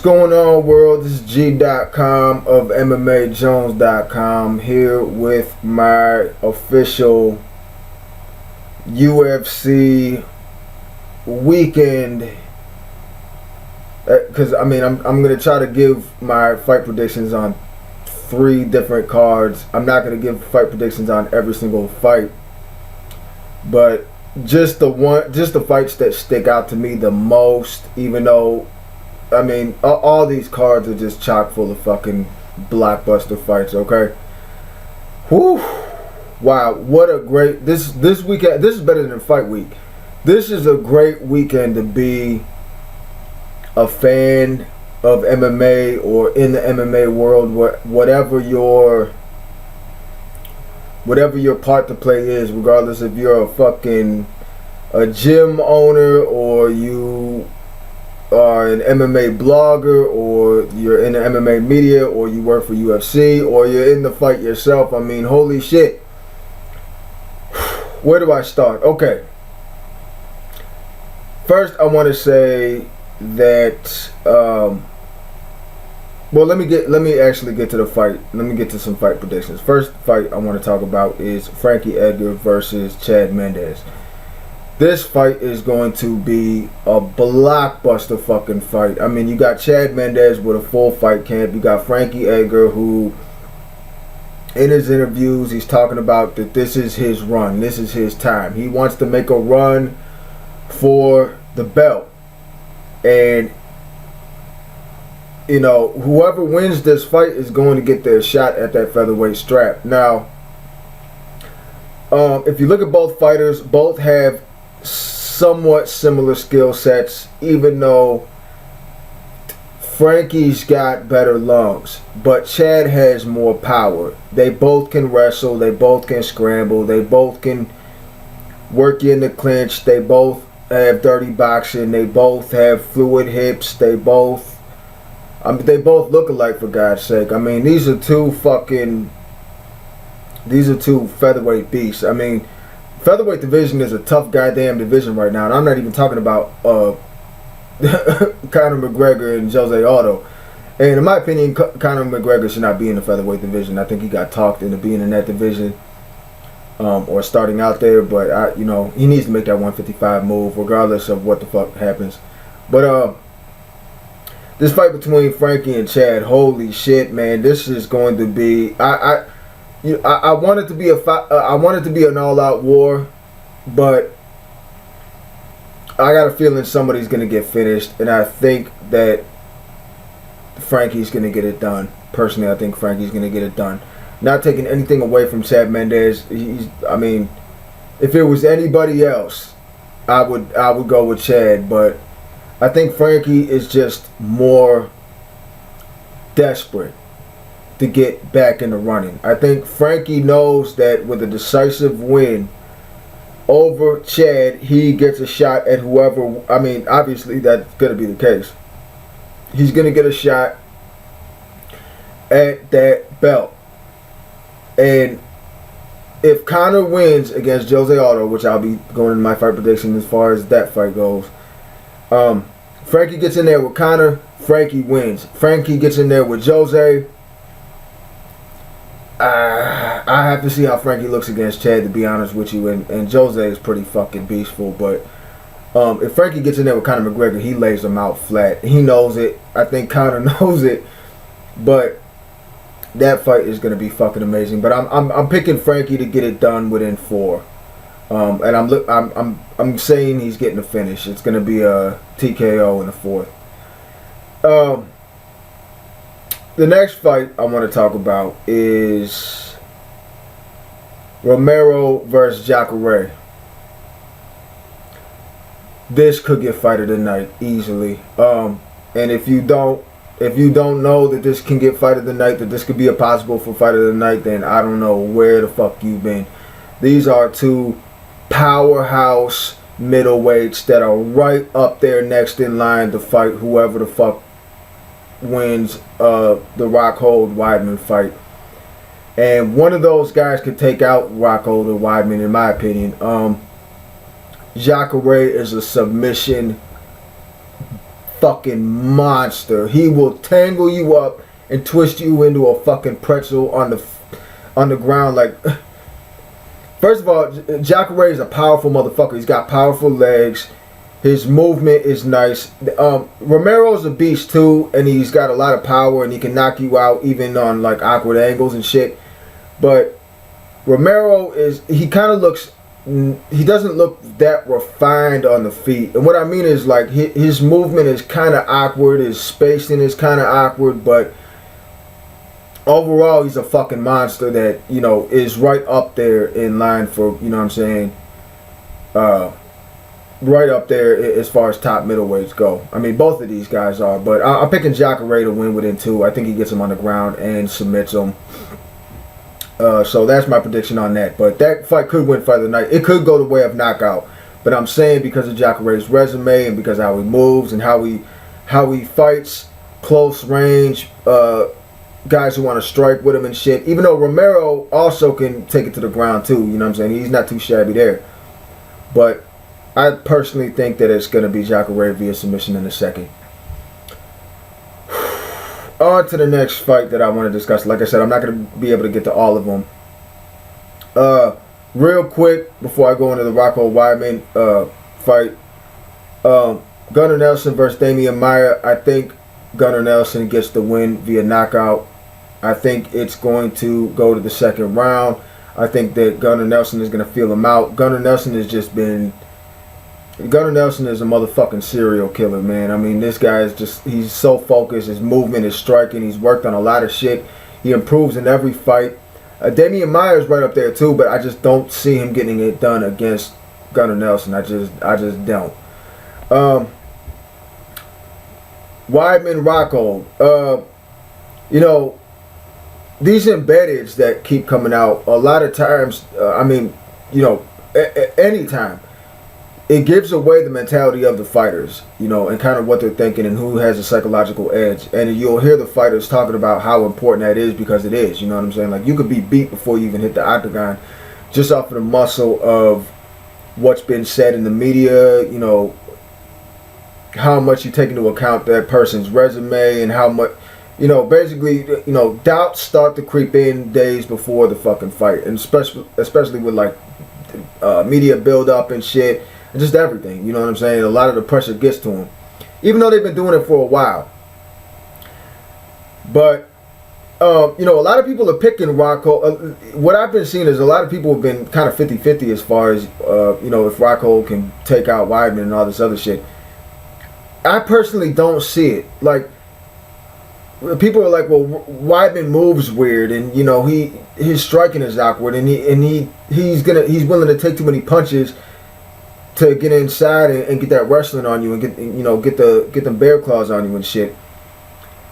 going on, world? This is G.com of MMAJones.com here with my official UFC weekend. Because I'm going to try to give my fight predictions on 3 different cards. I'm not going to give fight predictions on every single fight, but just the fights that stick out to me the most. Even though all these cards are just chock full of fucking blockbuster fights. Okay. Whew. Wow. What a great this weekend. This is better than fight week. This is a great weekend to be a fan of MMA or in the MMA world. Whatever your part to play is, regardless if you're a gym owner, or you are an MMA blogger, or you're in the MMA media, or you work for UFC, or you're in the fight yourself. I mean, holy shit. Where do I start? Okay. First, I want to say that let me actually get to the fight. Let me get to some fight predictions. First fight I want to talk about is Frankie Edgar versus Chad Mendes. This fight is going to be a blockbuster fucking fight. I mean, you got Chad Mendes with a full fight camp. You got Frankie Edgar, who in his interviews he's talking about that this is his run. This is his time. He wants to make a run for the belt. And whoever wins this fight is going to get their shot at that featherweight strap. Now, if you look at both fighters, both have somewhat similar skill sets, even though Frankie's got better lungs, but Chad has more power. They both can wrestle, they both can scramble, they both can work you in the clinch, they both have dirty boxing, they both have fluid hips, they both look alike, for God's sake. I mean, these are two featherweight beasts. I mean, featherweight division is a tough goddamn division right now, and I'm not even talking about Conor McGregor and Jose Aldo. And in my opinion, Conor McGregor should not be in the featherweight division. I think he got talked into being in that division, or starting out there. But he needs to make that 155 move, regardless of what the fuck happens. But this fight between Frankie and Chad, holy shit, man! This is going to be. I want it to be I want it to be an all-out war, but I got a feeling somebody's gonna get finished, and I think that Frankie's gonna get it done. Personally, I think Frankie's gonna get it done. Not taking anything away from Chad Mendes. If it was anybody else, I would go with Chad, but I think Frankie is just more desperate to get back in the running. I think Frankie knows that with a decisive win over Chad, he gets a shot at whoever. I mean, obviously that's going to be the case. He's going to get a shot at that belt. And if Conor wins against Jose Aldo, which I'll be going in my fight prediction as far as that fight goes, Frankie gets in there with Conor, Frankie wins. Frankie gets in there with Jose. I have to see how Frankie looks against Chad, to be honest with you. And Jose is pretty fucking beastful. But if Frankie gets in there with Conor McGregor, he lays him out flat. He knows it. I think Conor knows it. But that fight is going to be fucking amazing. But I'm picking Frankie to get it done within 4. And I'm saying he's getting a finish. It's going to be a TKO in the 4th. The next fight I want to talk about is Romero versus Jacare. This could get fight of the night easily. And if you don't know that this can get fight of the night, that this could be a possible for fight of the night, then I don't know where the fuck you've been. These are two powerhouse middleweights that are right up there next in line to fight whoever the fuck wins the Rockhold Weidman fight. And one of those guys could take out Rockhold or Weidman, in my opinion. Jacare is a submission fucking monster. He will tangle you up and twist you into a fucking pretzel on the ground. Like, first of all, Jacare is a powerful motherfucker. He's got powerful legs. His movement is nice. Romero's a beast too, and he's got a lot of power, and he can knock you out even on like awkward angles and shit. But Romero he kind of looks, he doesn't look that refined on the feet. And what I mean is like his movement is kind of awkward, his spacing is kind of awkward, but overall he's a fucking monster that, you know, is right up there in line for, you know what I'm saying, right up there as far as top middleweights go. I mean, both of these guys are, but I'm picking Jacare to win within 2. I think he gets him on the ground and submits him. So that's my prediction on that. But that fight could win fight of the night. It could go the way of knockout. But I'm saying because of Jacare's resume and because of how he moves and how he fights close range, guys who want to strike with him and shit. Even though Romero also can take it to the ground too. You know what I'm saying? He's not too shabby there. But I personally think that it's going to be Jacare via submission in the second. On to the next fight that I want to discuss. Like I said, I'm not going to be able to get to all of them. Real quick, before I go into the Rocco Weidman fight. Gunnar Nelson versus Damian Maia. I think Gunnar Nelson gets the win via knockout. I think it's going to go to the second round. I think that Gunnar Nelson is going to feel him out. Gunnar Nelson is a motherfucking serial killer, man. I mean, this guy is he's so focused. His movement is striking. He's worked on a lot of shit. He improves in every fight. Damian Maia is right up there too, but I just don't see him getting it done against Gunnar Nelson. I just don't. Weidman Rocco. You know, these embeddeds that keep coming out, a lot of times, I mean, you know, anytime, it gives away the mentality of the fighters, you know, and kind of what they're thinking and who has a psychological edge. And you'll hear the fighters talking about how important that is, because it is, you know what I'm saying? Like, you could be beat before you even hit the octagon just off of the muscle of what's been said in the media, you know, how much you take into account that person's resume and how much, you know, basically, you know, doubts start to creep in days before the fucking fight. And especially with, like, media build-up and shit. And just everything, you know what I'm saying? A lot of the pressure gets to him, even though they've been doing it for a while. But you know, a lot of people are picking Rocco. What I've been seeing is a lot of people have been kind of 50-50 as far as you know, if Rocco can take out Weidman and all this other shit. I personally don't see it. Like, people are like, well, Weidman moves weird, and you know, his striking is awkward, and he's willing to take too many punches to get inside and get that wrestling on you and get them bear claws on you and shit.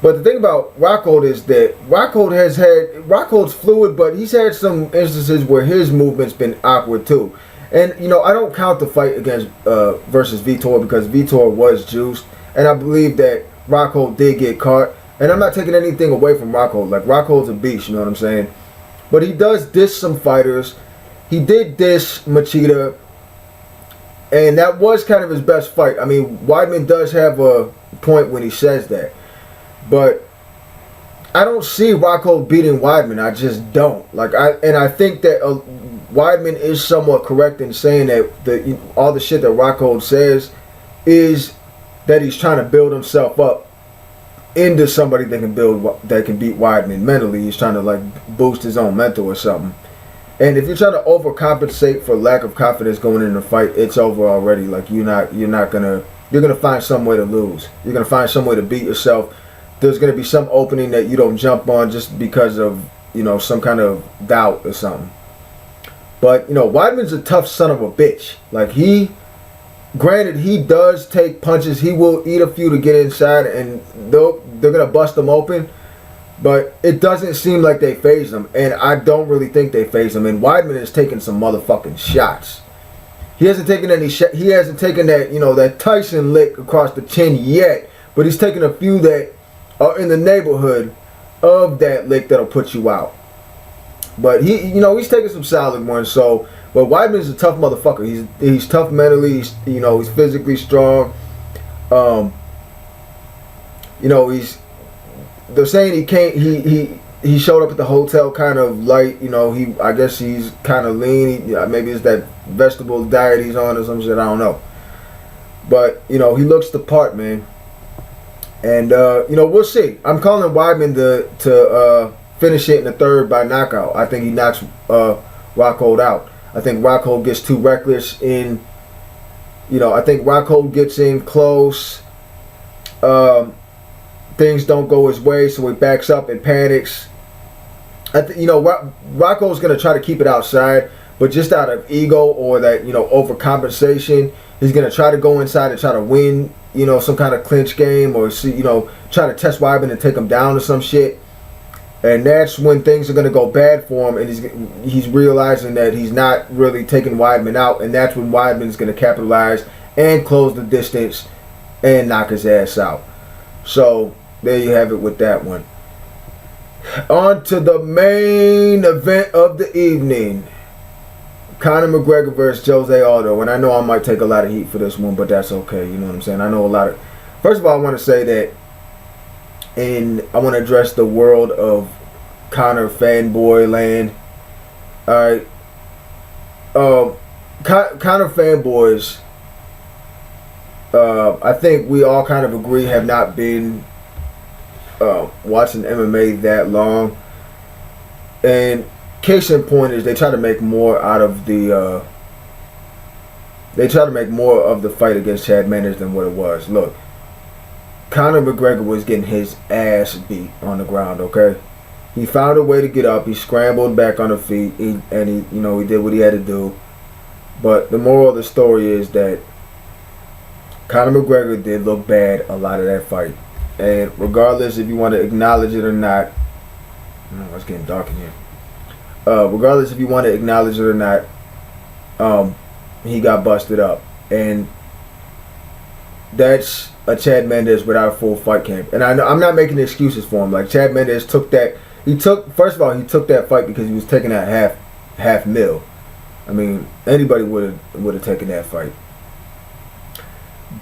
But the thing about Rockhold is that Rockhold's fluid, but he's had some instances where his movement's been awkward too. And you know, I don't count the fight against versus Vitor, because Vitor was juiced, and I believe that Rockhold did get caught. And I'm not taking anything away from Rockhold. Like, Rockhold's a beast, you know what I'm saying? But he does diss some fighters. He did diss Machida. And that was kind of his best fight. I mean, Weidman does have a point when he says that. But I don't see Rocco beating Weidman. I just don't. Like, I think that Weidman is somewhat correct in saying that all the shit that Rocco says is that he's trying to build himself up into somebody that can beat Weidman mentally. He's trying to, like, boost his own mental or something. And if you're trying to overcompensate for lack of confidence going into the fight, it's over already. Like, you're gonna find some way to lose. You're gonna find some way to beat yourself. There's gonna be some opening that you don't jump on just because of, you know, some kind of doubt or something. But, you know, Weidman's a tough son of a bitch. Like, granted, he does take punches. He will eat a few to get inside, and they're gonna bust him open. But it doesn't seem like they phase him, and I don't really think they phase him. And Weidman has taken some motherfucking shots. He hasn't taken any he hasn't taken that, you know, that Tyson lick across the chin yet, but he's taken a few that are in the neighborhood of that lick that'll put you out. But he's taking some solid ones. So, but Weidman's a tough motherfucker. He's tough mentally. He's physically strong. they're saying he can't. He showed up at the hotel kind of light. I guess he's kind of lean. Maybe it's that vegetable diet he's on or some shit. I don't know. But he looks the part, man. And we'll see. I'm calling Weidman to finish it in the third by knockout. I think he knocks Rockhold out. I think Rockhold gets too reckless in. I think Rockhold gets in close. Things don't go his way, so he backs up and panics. Rocco's gonna try to keep it outside, but just out of ego or that overcompensation, he's gonna try to go inside and try to win. Some kind of clinch game, or try to test Weidman and take him down or some shit. And that's when things are gonna go bad for him, and he's realizing that he's not really taking Weidman out, and that's when Weidman's gonna capitalize and close the distance and knock his ass out. So there you have it with that one. On to the main event of the evening. Conor McGregor versus Jose Aldo. And I know I might take a lot of heat for this one, but that's okay. You know what I'm saying? I know a lot of... First of all, I want to say that, and I want to address the world of Conor fanboy land. Alright. Conor fanboys, I think we all kind of agree, have not been watching MMA that long, and case in point is they try to make more out of the fight against Chad Mendes than what it was. Look, Conor McGregor was getting his ass beat on the ground. Okay, he found a way to get up. He scrambled back on the feet, he did what he had to do. But the moral of the story is that Conor McGregor did look bad a lot of that fight. And regardless if you want to acknowledge it or not, it's getting dark in here. Regardless if you want to acknowledge it or not, he got busted up. And that's a Chad Mendes without a full fight camp. And I'm not making excuses for him. Like, Chad Mendes took that. First of all, he took that fight because he was taking that half mil. I mean, anybody would have taken that fight.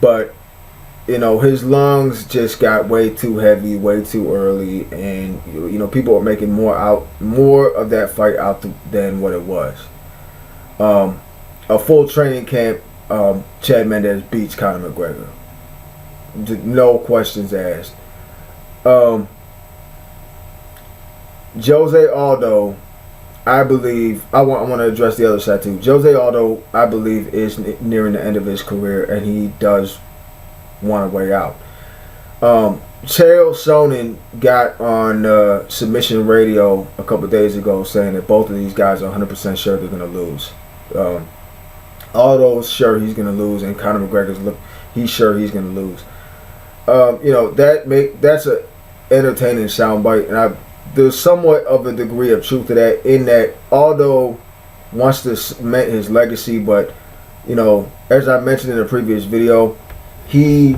But his lungs just got way too heavy, way too early, and people are making more of that fight out than what it was. A full training camp, Chad Mendes beats Conor McGregor. No questions asked. Jose Aldo, I believe, I want to address the other side too. Jose Aldo, I believe, is nearing the end of his career, and he does want a way out. Chael Sonnen got on Submission Radio a couple days ago saying that both of these guys are 100% sure they're going to lose. Aldo's sure he's going to lose, and Conor McGregor's he's sure he's going to lose. That's a entertaining soundbite, and there's somewhat of a degree of truth to that, in that Aldo wants to cement his legacy, but as I mentioned in a previous video, he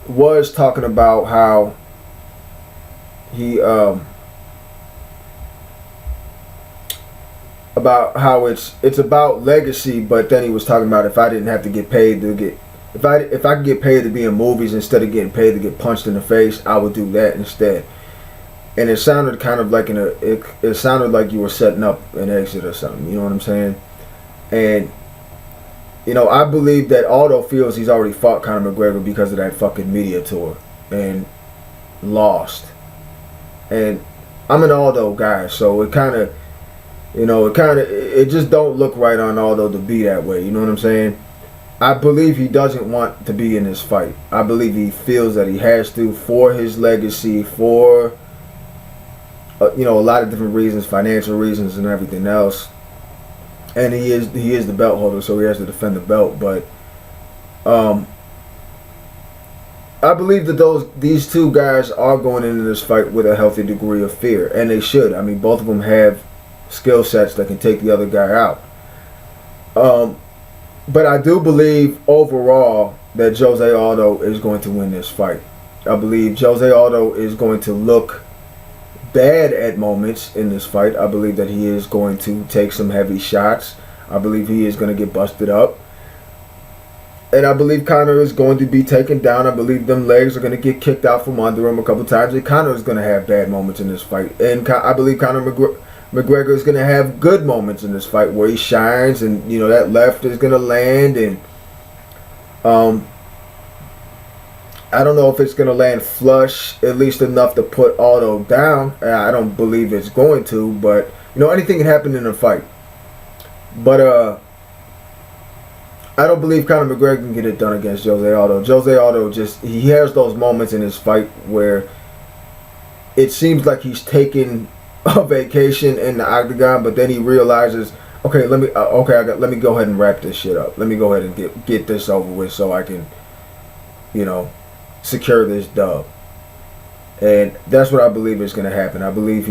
was talking about how it's about legacy, but then he was talking about if I didn't have to get paid if I could get paid to be in movies instead of getting paid to get punched in the face, I would do that instead. And it sounded kind of like it sounded like you were setting up an exit or something. You know what I'm saying? And I believe that Aldo feels he's already fought Conor McGregor because of that fucking media tour and lost. And I'm an Aldo guy, so it just don't look right on Aldo to be that way. You know what I'm saying? I believe he doesn't want to be in this fight. I believe he feels that he has to for his legacy, for a lot of different reasons, financial reasons and everything else. And he is the belt holder, so he has to defend the belt. But I believe that these two guys are going into this fight with a healthy degree of fear, and they should. I mean, both of them have skill sets that can take the other guy out. But I do believe overall that Jose Aldo is going to win this fight. I believe Jose Aldo is going to look bad at moments in this fight. I believe that he is going to take some heavy shots. I believe he is going to get busted up. And I believe Conor is going to be taken down. I believe them legs are going to get kicked out from under him a couple times. And Conor is going to have bad moments in this fight. And I believe Conor McGregor is going to have good moments in this fight where he shines, and that left is going to land. And I don't know if it's going to land flush, at least enough to put Aldo down. I don't believe it's going to, but anything can happen in a fight. But I don't believe Conor McGregor can get it done against Jose Aldo. Jose Aldo he has those moments in his fight where it seems like he's taking a vacation in the octagon, but then he realizes, okay, let me go ahead and wrap this shit up. Let me go ahead and get this over with so I can, secure this dub. And that's what I believe is going to happen. I believe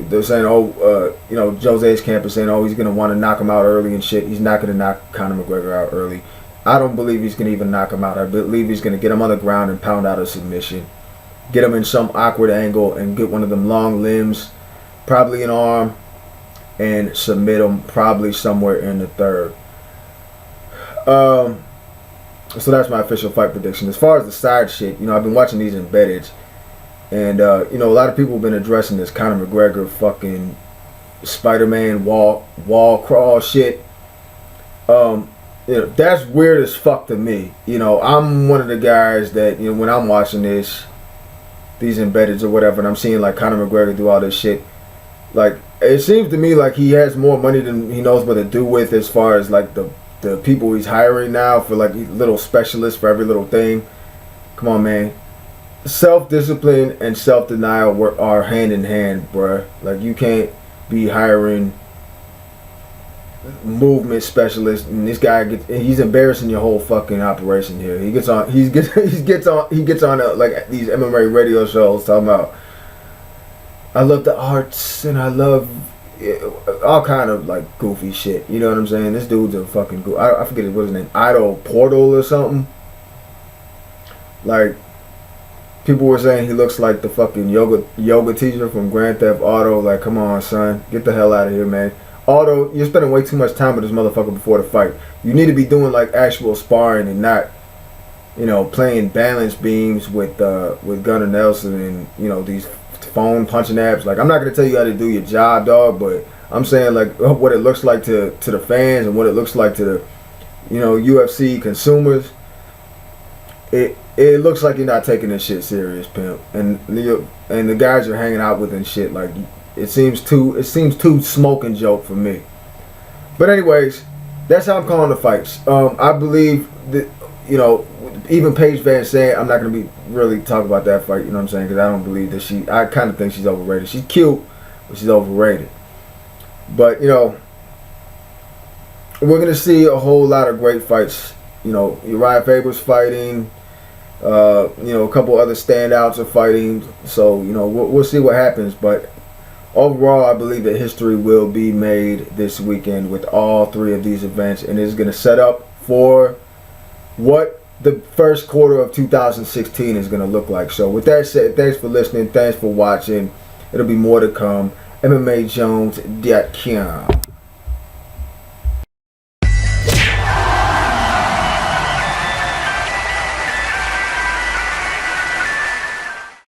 they're saying, Jose's camp is saying, he's going to want to knock him out early and shit. He's not going to knock Conor McGregor out early. I don't believe he's going to even knock him out. I believe he's going to get him on the ground and pound out a submission. Get him in some awkward angle and get one of them long limbs, probably an arm, and submit him probably somewhere in the third. So that's my official fight prediction. As far as the side shit, I've been watching these embeddeds. And, a lot of people have been addressing this Conor McGregor fucking Spider-Man wall crawl shit. That's weird as fuck to me. I'm one of the guys that, when I'm watching these embeddeds or whatever, and I'm seeing, like, Conor McGregor do all this shit, like, it seems to me like he has more money than he knows what to do with as far as, like, the people he's hiring now for, like, little specialists for every little thing. Come on, man. Self-discipline and self-denial are hand in hand, bruh. Like, you can't be hiring movement specialists, and this guy he's embarrassing your whole fucking operation here. He gets on like these MMA radio shows talking about, I love the arts and I love all kind of like goofy shit. You know what I'm saying? This dude's a fucking I forget his name, Idol Portal or something. Like, people were saying he looks like the fucking yoga teacher from Grand Theft Auto. Like, come on, son. Get the hell out of here, man. Although, you're spending way too much time with this motherfucker before the fight. You need to be doing, like, actual sparring and not, playing balance beams with Gunnar Nelson and, these phone punching apps. Like, I'm not going to tell you how to do your job, dog, but I'm saying, like, what it looks like to the fans and what it looks like to the, UFC consumers. It looks like you're not taking this shit serious, pimp. And the guys you're hanging out with and shit, like, it seems too smoke and joke for me. But anyways, that's how I'm calling the fights. I believe that, even Paige Van Zandt, I'm not going to be really talking about that fight, you know what I'm saying? Because I don't believe that I kind of think she's overrated. She's cute, but she's overrated. But, we're going to see a whole lot of great fights. Uriah Faber's fighting. A couple other standouts are fighting. So, we'll see what happens. But overall, I believe that history will be made this weekend with all three of these events. And it's going to set up for what the first quarter of 2016 is going to look like. So with that said, thanks for listening. Thanks for watching. It'll be more to come. MMAJones.com.